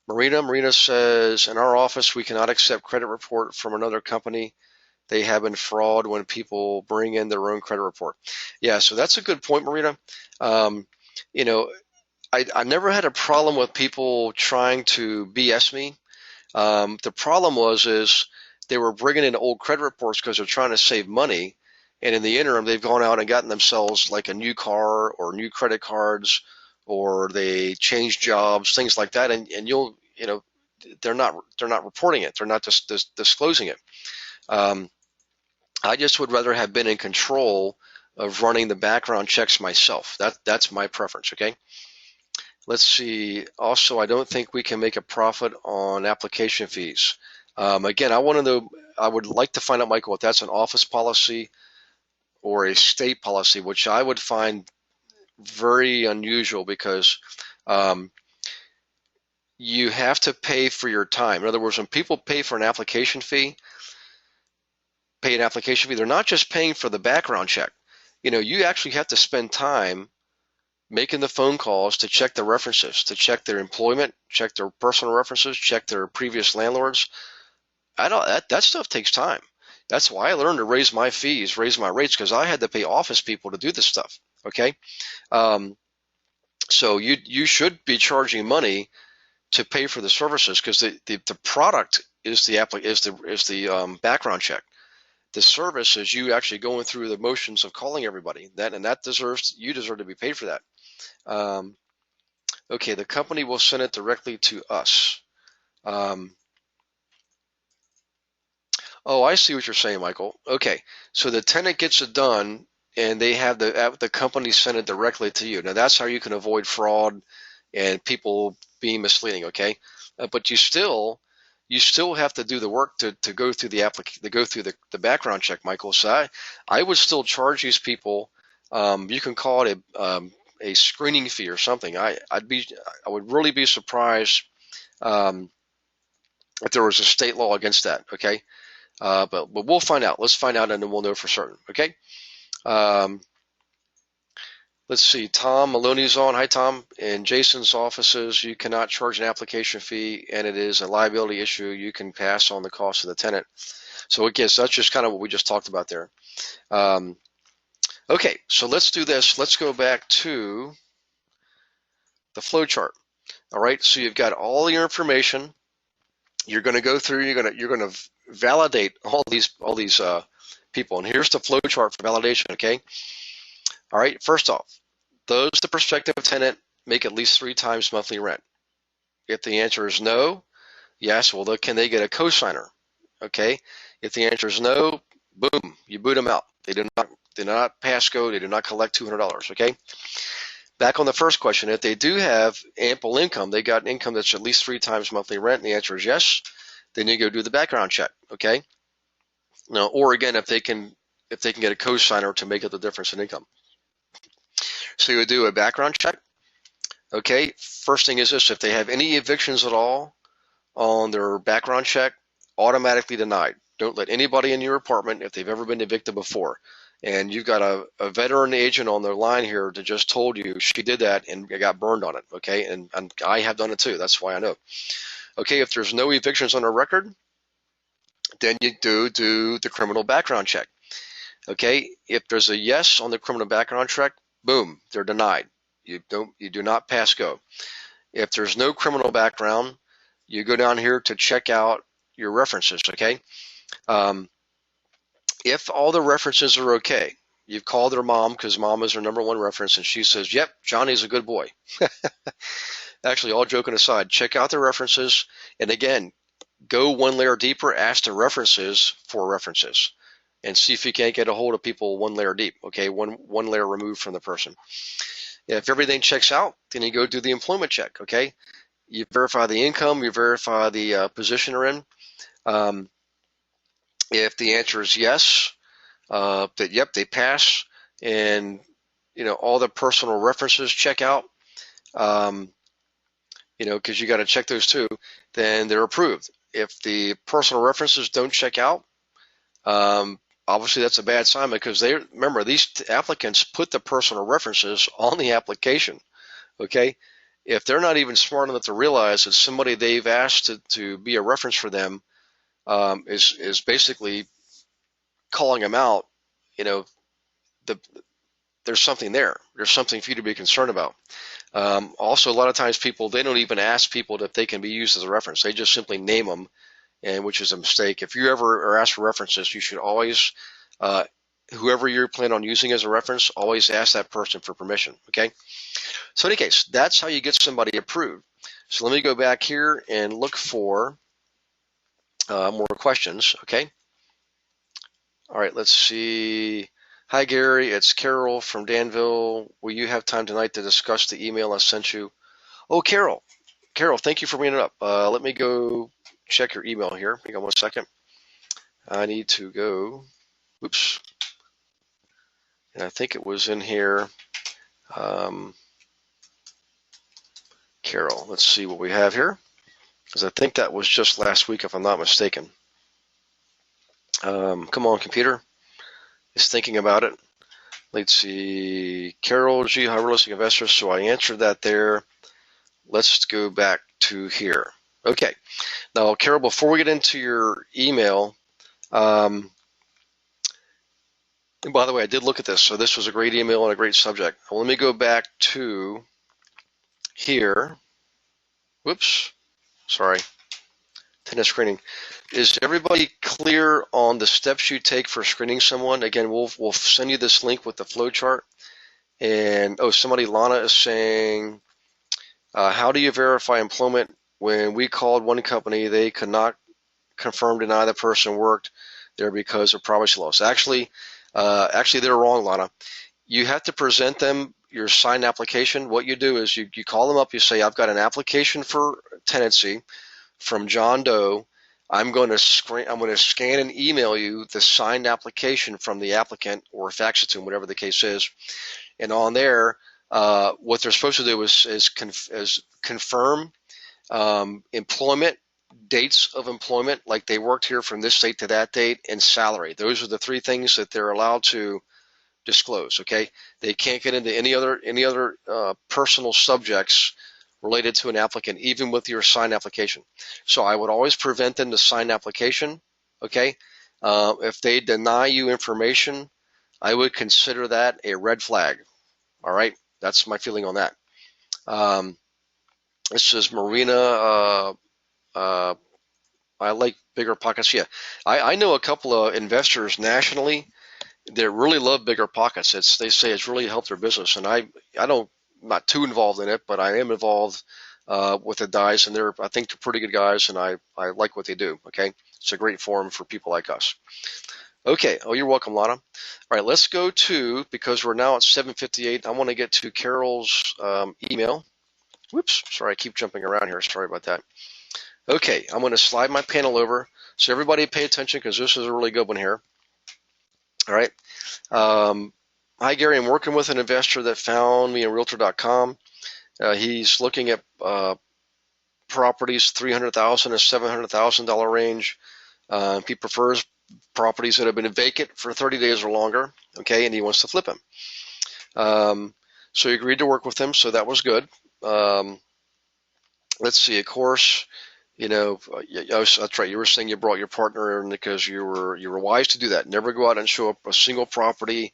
Marina. Marina says, in our office, we cannot accept credit report from another company. They have been fraud when people bring in their own credit report. Yeah, so that's a good point, Marina. I never had a problem with people trying to BS me. The problem is they were bringing in old credit reports because they're trying to save money, and in the interim, they've gone out and gotten themselves like a new car or new credit cards, or they changed jobs, things like that, and they're not reporting it, they're not just disclosing it. I just would rather have been in control of running the background checks myself. That's my preference. Okay. Let's see. Also, I don't think we can make a profit on application fees. Again, I would like to find out, Michael, if that's an office policy or a state policy, which I would find very unusual because you have to pay for your time. In other words, when people pay an application fee, they're not just paying for the background check. You actually have to spend time making the phone calls to check the references, to check their employment, check their personal references, check their previous landlords. That stuff takes time. That's why I learned to raise my fees, raise my rates, because I had to pay office people to do this stuff. Okay, so you should be charging money to pay for the services, because the product is the background check. The service is you actually going through the motions of calling everybody. You deserve to be paid for that. Okay, the company will send it directly to us. Oh, I see what you're saying, Michael. Okay, so the tenant gets it done, and they have the company send it directly to you. Now that's how you can avoid fraud and people being misleading. Okay, but you still have to do the work to go through the background check, Michael. So I would still charge these people. You can call it a screening fee or something. I would really be surprised if there was a state law against that. Okay. But we'll find out. Let's find out, and then we'll know for certain. Okay. Let's see. Tom Maloney's on. Hi, Tom. In Jason's offices, you cannot charge an application fee, and it is a liability issue. You can pass on the cost of the tenant. So, again, so that's just kind of what we just talked about there. Okay, so let's do this. Let's go back to the flow chart. All right. So you've got all your information. You're going to go through. You're going to validate all these people, and here's the flow chart for validation. Okay. All right. First off, does the prospective tenant make at least 3 times monthly rent? If the answer is no, yes. Well, can they get a cosigner? Okay. If the answer is no, boom, you boot them out. They do not pass go. They do not collect $200. Okay. Back on the first question, if they do have ample income, they got an income that's at least 3 times monthly rent, and the answer is yes, then you go do the background check, okay? Now, or again, if they can get a cosigner to make up the difference in income. So you would do a background check, okay? First thing is this: if they have any evictions at all on their background check, automatically denied. Don't let anybody in your apartment if they've ever been evicted before. And you've got a veteran agent on the line here that just told you she did that and got burned on it, okay? And I have done it too. That's why I know. Okay, if there's no evictions on her record, then you do the criminal background check. Okay, if there's a yes on the criminal background check, boom, they're denied. You do not pass go. If there's no criminal background, you go down here to check out your references, okay? If all the references are okay, you've called their mom because mom is her #1 reference, and she says, yep, Johnny's a good boy. Actually, all joking aside, check out the references. And again, go one layer deeper, ask the references for references, and see if you can't get a hold of people one layer deep, okay, one layer removed from the person. If everything checks out, then you go do the employment check, okay? You verify the income, you verify the position they're in. If the answer is yes, that yep, they pass, and all the personal references check out, because you got to check those too, then they're approved. If the personal references don't check out, obviously that's a bad sign, because remember, these applicants put the personal references on the application, okay? If they're not even smart enough to realize that somebody they've asked to be a reference for them is basically calling them out, there's something there. There's something for you to be concerned about. Also, a lot of times they don't even ask people if they can be used as a reference. They just simply name them, which is a mistake. If you ever are asked for references, you should always, whoever you plan on using as a reference, always ask that person for permission, okay? So in any case, that's how you get somebody approved. So let me go back here and look for more questions, okay? All right, let's see. Hi, Gary. It's Carol from Danville. Will you have time tonight to discuss the email I sent you? Oh, Carol, thank you for bringing it up. Let me go check your email here. Hang on 1 second. I need to go. Oops. And I think it was in here. Carol, let's see what we have here, because I think that was just last week, if I'm not mistaken. Come on, computer. Is thinking about it. Let's see. Carol G, high realistic investor. So I answered that there. Let's go back to here. Okay. Now, Carol, before we get into your email, and by the way, I did look at this. So this was a great email and a great subject. Well, let me go back to here. Whoops. Sorry. Tenant screening. Is everybody clear on the steps you take for screening someone? Again, we'll send you this link with the flow chart. And somebody, Lana, is saying, how do you verify employment? When we called one company, they could not confirm, deny the person worked there because of privacy laws. Actually, they're wrong, Lana. You have to present them your signed application. What you do is you call them up. You say, I've got an application for tenancy from John Doe. I'm going to scan and email you the signed application from the applicant, or fax it to them, whatever the case is. And on there, what they're supposed to do is confirm employment, dates of employment, like they worked here from this date to that date, and salary. Those are the three things that they're allowed to disclose. Okay, they can't get into any other personal subjects related to an applicant, even with your signed application. So I would always prevent them to sign application. Okay, if they deny you information, I would consider that a red flag. All right, that's my feeling on that. This is Marina. I like bigger pockets. Yeah, I know a couple of investors nationally that really love bigger pockets. They say it's really helped their business, and I'm not too involved in it, but I am involved with the guys, and I think they're pretty good guys, and I like what they do. Okay, it's a great forum for people like us. Okay. Oh, you're welcome, Lana. All right, let's go to, because we're now at 7:58. I want to get to Carol's email. Whoops, sorry, I keep jumping around here. Sorry about that. Okay, I'm going to slide my panel over. So everybody pay attention, because this is a really good one here. All right. Hi, Gary. I'm working with an investor that found me on Realtor.com. He's looking at properties $300,000 to $700,000 range. He prefers properties that have been vacant for 30 days or longer. Okay, and he wants to flip them. So he agreed to work with him, so that was good. Let's see. Of course, that's right. You were saying you brought your partner in because you were wise to do that. Never go out and show up a single property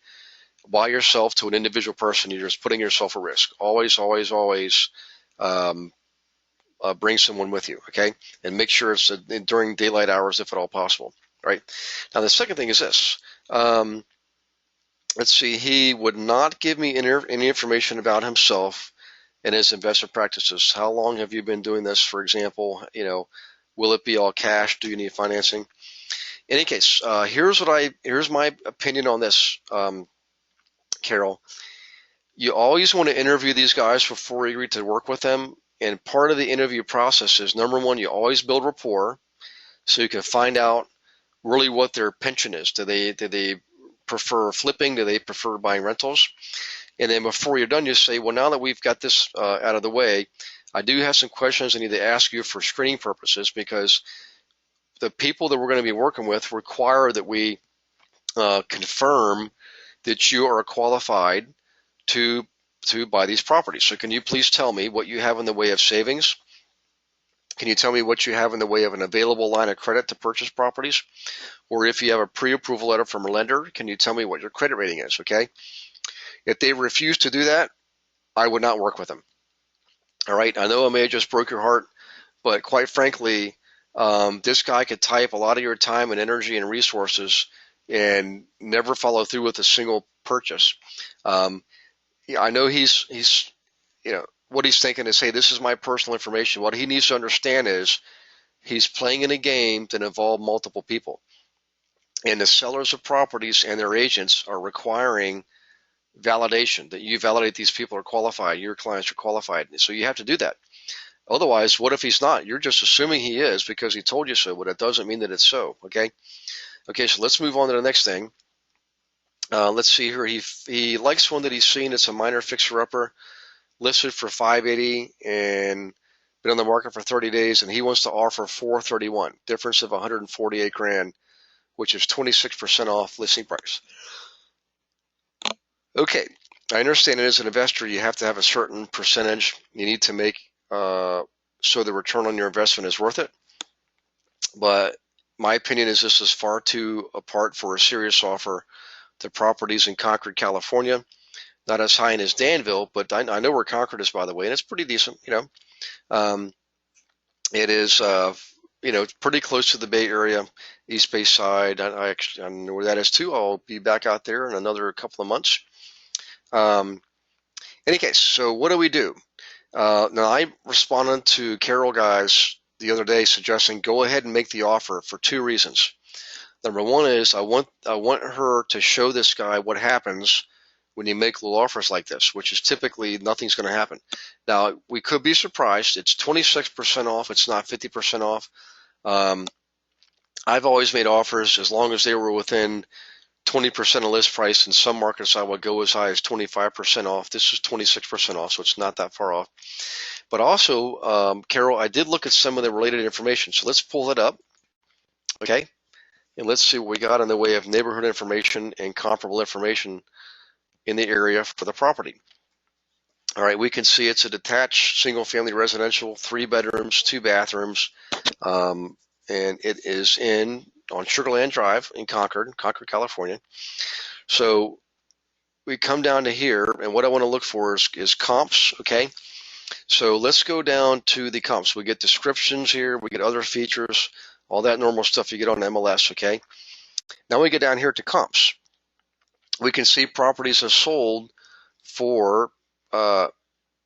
by yourself to an individual person. You're just putting yourself at risk. Always bring someone with you, okay? And make sure it's during daylight hours if at all possible, right? Now, the second thing is this. Let's see. He would not give me any information about himself and his investment practices. How long have you been doing this, for example? Will it be all cash? Do you need financing? In any case, here's my opinion on this, Carol. You always want to interview these guys before you agree to work with them. And part of the interview process is, number one, you always build rapport so you can find out really what their penchant is. Do they prefer flipping? Do they prefer buying rentals? And then before you're done, you say, well, now that we've got this out of the way, I do have some questions I need to ask you for screening purposes, because the people that we're going to be working with require that we confirm that you are qualified to buy these properties. So can you please tell me what you have in the way of savings? Can you tell me what you have in the way of an available line of credit to purchase properties? Or if you have a pre-approval letter from a lender, can you tell me what your credit rating is, okay? If they refuse to do that, I would not work with them. All right, I know I may have just broke your heart, but quite frankly, this guy could tie up a lot of your time and energy and resources and never follow through with a single purchase. I know he's what he's thinking is, hey, this is my personal information. What he needs to understand is he's playing in a game that involves multiple people. And the sellers of properties and their agents are requiring validation, that you validate these people are qualified, your clients are qualified. So you have to do that. Otherwise, what if he's not? You're just assuming he is because he told you so, but it doesn't mean that it's so, okay? Okay, so let's move on to the next thing. Let's see here. He likes one that he's seen. It's a minor fixer-upper, listed for $580 and been on the market for 30 days, and he wants to offer $431, difference of $148,000, which is 26% off listing price. Okay, I understand it as an investor, you have to have a certain percentage you need to make so the return on your investment is worth it. But my opinion is this is far too apart for a serious offer. The properties in Concord, California, not as high as Danville, but I know where Concord is, by the way, and it's pretty decent. It is it's pretty close to the Bay Area, East Bay side. I know where that is too. I'll be back out there in another couple of months. Any case, so what do we do? Now, I responded to Carol guys the other day suggesting go ahead and make the offer for two reasons. Number one is I want her to show this guy what happens when you make little offers like this, which is typically nothing's going to happen. Now, we could be surprised. It's 26% off. It's not 50% off. I've always made offers as long as they were within 20% of list price. In some markets, I would go as high as 25% off. This is 26% off, so it's not that far off. But also, Carol, I did look at some of the related information. So let's pull it up, okay? And let's see what we got in the way of neighborhood information and comparable information in the area for the property. All right, we can see it's a detached single-family residential, 3 bedrooms, 2 bathrooms, and it is on Sugarland Drive in Concord, California. So we come down to here, and what I want to look for is comps, okay? So let's go down to the comps. We get descriptions here, we get other features, all that normal stuff you get on MLS, okay? Now we get down here to comps. We can see properties are sold for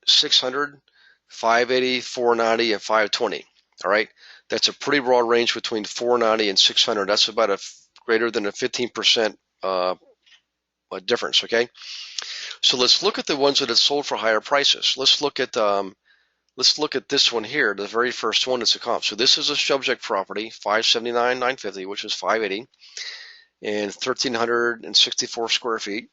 600, 580, 490, and 520. All right, that's a pretty broad range between 490 and 600. That's about a greater than a 15% difference. Okay, so let's look at the ones that have sold for higher prices. Let's look at this one here, the very first one. It's a comp. So this is a subject property, 579,950, which is 580, and 1,364 square feet.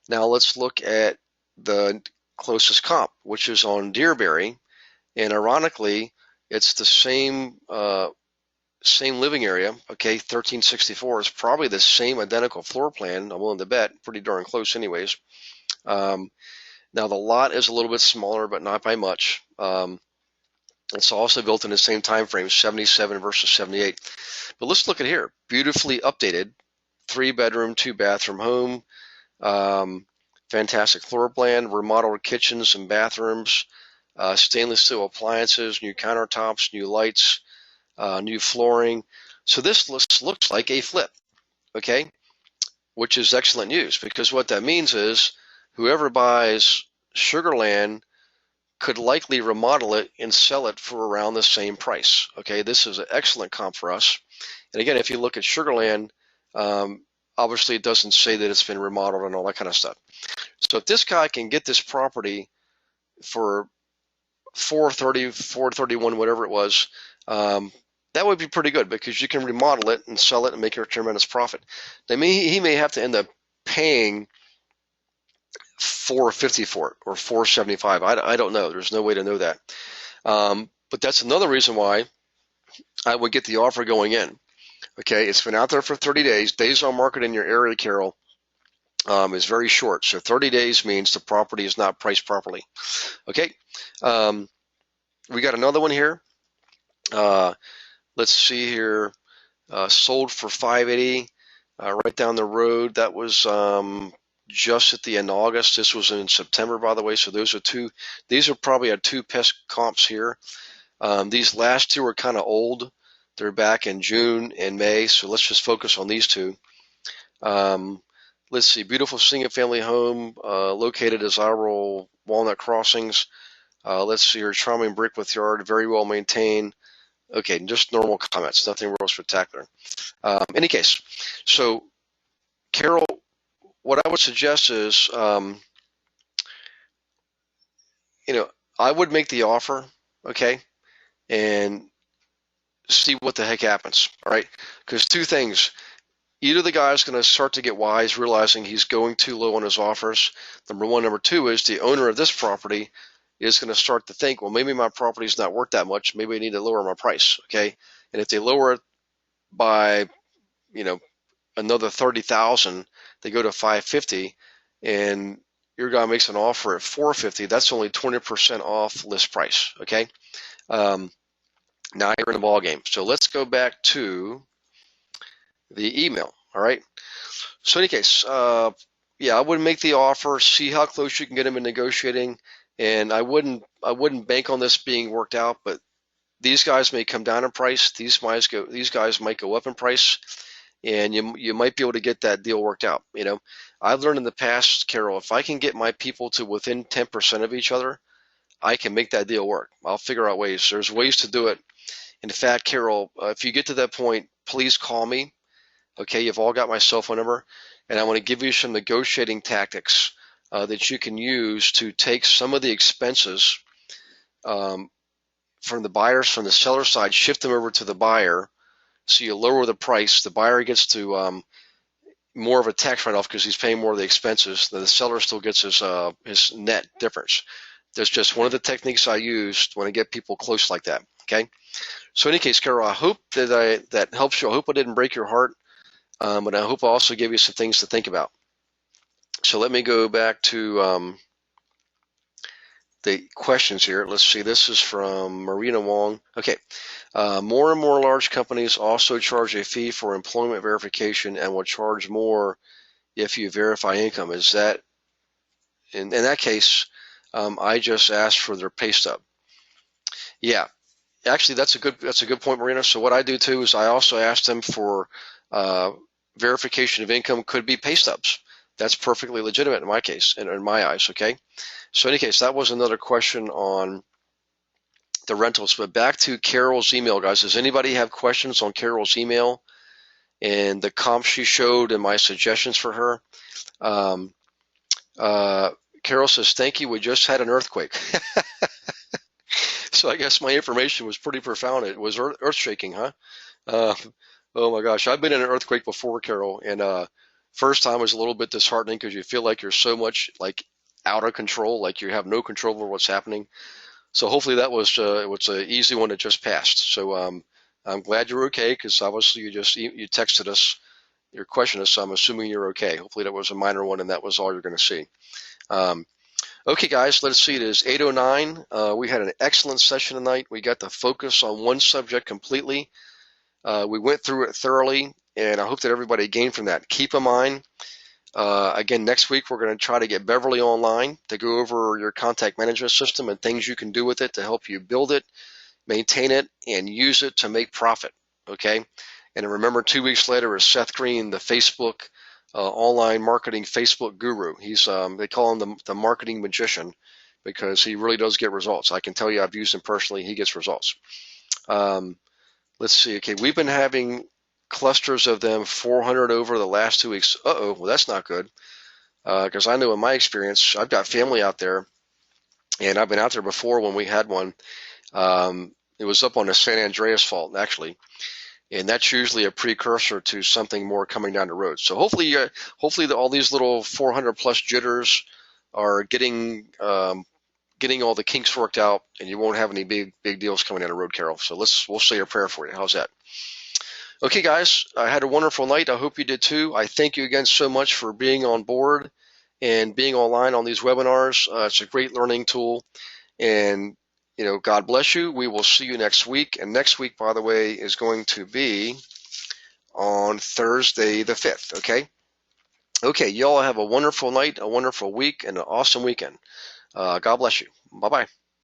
Now let's look at the closest comp, which is on Deerberry, and ironically, it's the same living area. Okay, 1364 is probably the same identical floor plan. I'm willing to bet, pretty darn close, anyways. Now the lot is a little bit smaller, but not by much. It's also built in the same time frame, 77 versus 78. But let's look at here, beautifully updated, 3-bedroom, 2-bathroom home. Fantastic floor plan, remodeled kitchens and bathrooms, stainless steel appliances, new countertops, new lights, new flooring. So this looks like a flip, okay, which is excellent news, because what that means is whoever buys Sugarland could likely remodel it and sell it for around the same price. Okay, this is an excellent comp for us. And again, if you look at Sugarland, obviously it doesn't say that it's been remodeled and all that kind of stuff. So if this guy can get this property for 430, 431, whatever it was, that would be pretty good, because you can remodel it and sell it and make a tremendous profit. I mean, he may have to end up paying $450 for it or $475. I don't know. There's no way to know that. But that's another reason why I would get the offer going in. Okay, it's been out there for 30 days. Days on market in your area, Carol, is very short. So 30 days means the property is not priced properly. Okay, we got another one here. Let's see here. Sold for 580 right down the road. That was just at the end of August. This was in September, by the way. So those are two. These are probably our two best comps here. These last two are kind of old. They're back in June and May. So let's just focus on these two. Let's see. Beautiful single-family home located as desirable Walnut Crossings. Let's see here. Charming brick with yard, very well maintained. Okay, just normal comments, nothing real spectacular. Any case, so Carol, what I would suggest is, I would make the offer, okay, and see what the heck happens, all right? Because two things. Either the guy's going to start to get wise, realizing he's going too low on his offers, number one. Number two is the owner of this property is going to start to think, well, maybe my property is not worth that much. Maybe I need to lower my price, okay? And if they lower it by, another 30,000, they go to 550, and your guy makes an offer at 450. That's only 20% off list price, okay? Now you're in the ball game. So let's go back to the email, all right? So in any case, I would make the offer, see how close you can get him in negotiating. And I wouldn't bank on this being worked out, but these guys may come down in price. These guys might go up in price, and you might be able to get that deal worked out. I've learned in the past, Carol, if I can get my people to within 10% of each other, I can make that deal work. I'll figure out ways. There's ways to do it. In fact, Carol, if you get to that point, please call me. Okay, you've all got my cell phone number, and I want to give you some negotiating tactics that you can use to take some of the expenses from the seller side, shift them over to the buyer, so you lower the price. The buyer gets to more of a tax write-off because he's paying more of the expenses. The seller still gets his net difference. That's just one of the techniques I used when I get people close like that. Okay. So in any case, Carol, I hope that helps you. I hope I didn't break your heart, but I hope I also gave you some things to think about. So let me go back to the questions here. Let's see. This is from Marina Wong. Okay. More and more large companies also charge a fee for employment verification and will charge more if you verify income. Is that in that case? I just asked for their pay stub. Yeah. Actually, that's a good point, Marina. So what I do too is I also ask them for verification of income. Could be pay stubs. That's perfectly legitimate in my case and in my eyes. Okay. So in any case, that was another question on the rentals. But back to Carol's email, guys. Does anybody have questions on Carol's email and the comp she showed and my suggestions for her? Carol says, "Thank you. We just had an earthquake." So I guess my information was pretty profound. It was earth shaking, huh? Oh my gosh, I've been in an earthquake before, Carol, and first time was a little bit disheartening because you feel like you're so much like out of control, like you have no control over what's happening. So hopefully that was an easy one that just passed. So I'm glad you're okay because obviously you texted us, you questioned us. So I'm assuming you're okay. Hopefully that was a minor one and that was all you're going to see. Okay, guys, let's see. It is 8:09. We had an excellent session tonight. We got to focus on one subject completely. We went through it thoroughly, and I hope that everybody gained from that. Keep in mind, again, next week we're going to try to get Beverly online to go over your contact management system and things you can do with it to help you build it, maintain it, and use it to make profit. Okay? And remember, 2 weeks later is Seth Green, the Facebook online marketing Facebook guru. He's they call him the marketing magician because he really does get results. I can tell you, I've used him personally. He gets results. Let's see. Okay, we've been having clusters of them, 400 over the last 2 weeks. Well, that's not good because I know in my experience, I've got family out there, and I've been out there before when we had one. It was up on the San Andreas fault, actually. And that's usually a precursor to something more coming down the road. So hopefully all these little 400 plus jitters are getting all the kinks worked out, and you won't have any big deals coming down the road, Carol. So we'll say a prayer for you. How's that? Okay, guys, I had a wonderful night. I hope you did too. I thank you again so much for being on board and being online on these webinars. It's a great learning tool, and God bless you. We will see you next week. And next week, by the way, is going to be on Thursday the 5th, okay? Okay, y'all have a wonderful night, a wonderful week, and an awesome weekend. God bless you. Bye-bye.